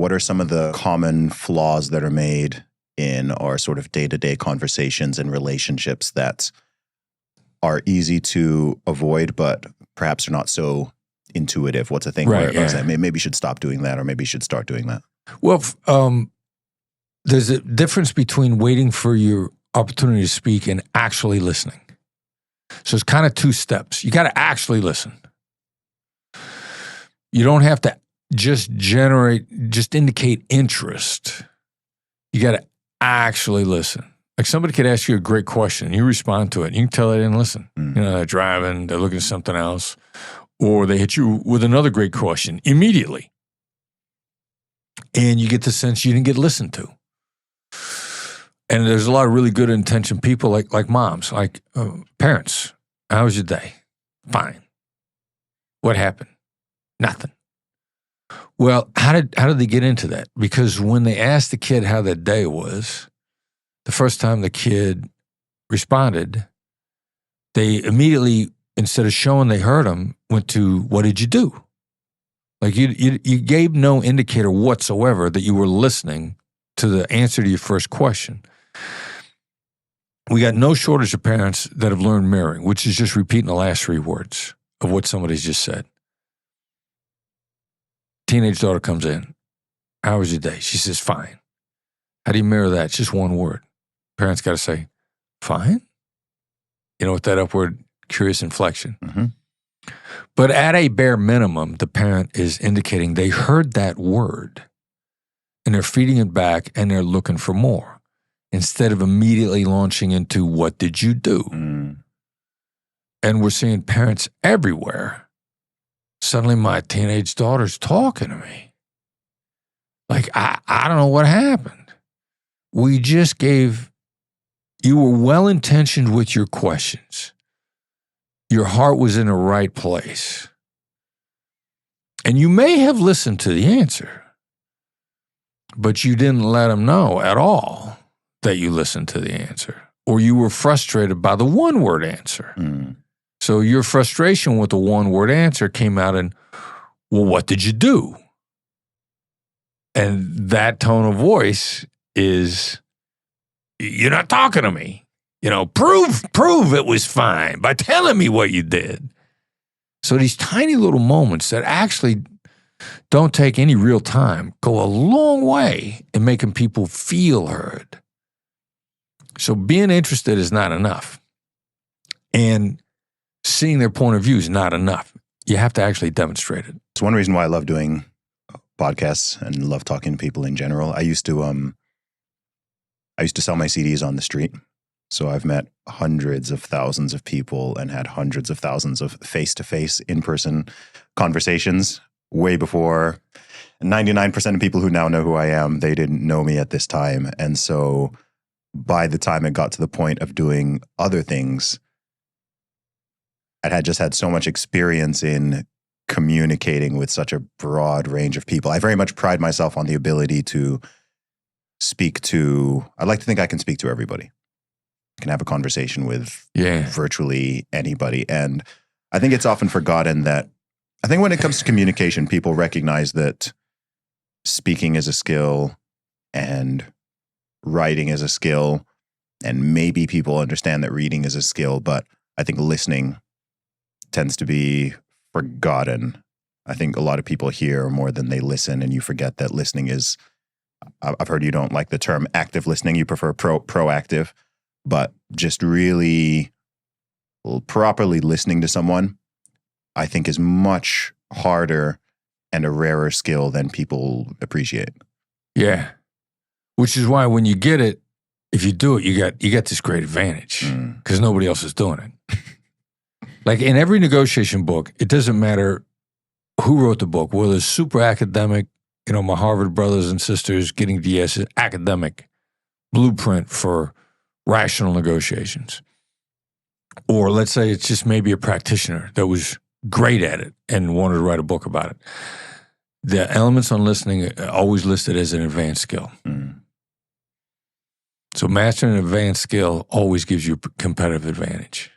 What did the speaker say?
what are some of the common flaws that are made in our sort of day-to-day conversations and relationships that are easy to avoid, but perhaps are not so intuitive? What's a thing where I was like, maybe you should stop doing that, or maybe you should start doing that? Well, there's a difference between waiting for your opportunity to speak and actually listening. So it's kind of two steps. You got to actually listen. You don't have to just indicate interest. You got to actually listen. Like somebody could ask you a great question, you respond to it. You can tell they didn't listen. You know, they're driving, they're looking at something else, or they hit you with another great question immediately. And you get the sense you didn't get listened to. And there's a lot of really good intentioned people like moms, like parents. How was your day? Fine. What happened? Nothing. Well, how did they get into that? Because when they asked the kid how their day was, the first time the kid responded, they immediately, instead of showing they heard him, went to, what did you do? Like you gave no indicator whatsoever that you were listening to the answer to your first question. We got no shortage of parents that have learned mirroring, which is just repeating the last three words of what somebody's just said. Teenage daughter comes in. How was your day? She says, fine. How do you mirror that? It's just one word. Parents got to say, fine? You know, with that upward curious inflection. Mm-hmm. But at a bare minimum, the parent is indicating they heard that word and they're feeding it back and they're looking for more instead of immediately launching into, what did you do? And we're seeing parents everywhere. Suddenly my teenage daughter's talking to me. Like, I don't know what happened. We just gave, you were well-intentioned with your questions. Your heart was in the right place. And you may have listened to the answer, but you didn't let them know at all that you listened to the answer, or you were frustrated by the one-word answer. So your frustration with the one-word answer came out in, well, what did you do? And that tone of voice is, you're not talking to me. You know, prove it was fine by telling me what you did. So these tiny little moments that actually don't take any real time go a long way in making people feel heard. So being interested is not enough. And seeing their point of view is not enough. You have to actually demonstrate it. It's one reason why I love doing podcasts and love talking to people in general. I used to sell my CDs on the street. So I've met hundreds of thousands of people and had hundreds of thousands of face-to-face, in-person conversations way before 99% of people who now know who I am, they didn't know me at this time. And so by the time it got to the point of doing other things, I had just had so much experience in communicating with such a broad range of people. I very much pride myself on the ability to speak to, I'd like to think I can speak to everybody. Can have a conversation with virtually anybody. And I think it's often forgotten that, I think when it comes to communication, people recognize that speaking is a skill and writing is a skill, and maybe people understand that reading is a skill, but I think listening tends to be forgotten. I think a lot of people hear more than they listen, and you forget that listening is, I've heard you don't like the term active listening, you prefer proactive. But just really properly listening to someone, I think, is much harder and a rarer skill than people appreciate. Yeah. Which is why when you get it, if you do it, you got this great advantage because nobody else is doing it. Like in every negotiation book, it doesn't matter who wrote the book, whether it's super academic, you know, my Harvard brothers and sisters getting DS, academic blueprint for rational negotiations. Or let's say it's just maybe a practitioner that was great at it and wanted to write a book about it. The elements on listening are always listed as an advanced skill. So mastering an advanced skill always gives you a competitive advantage.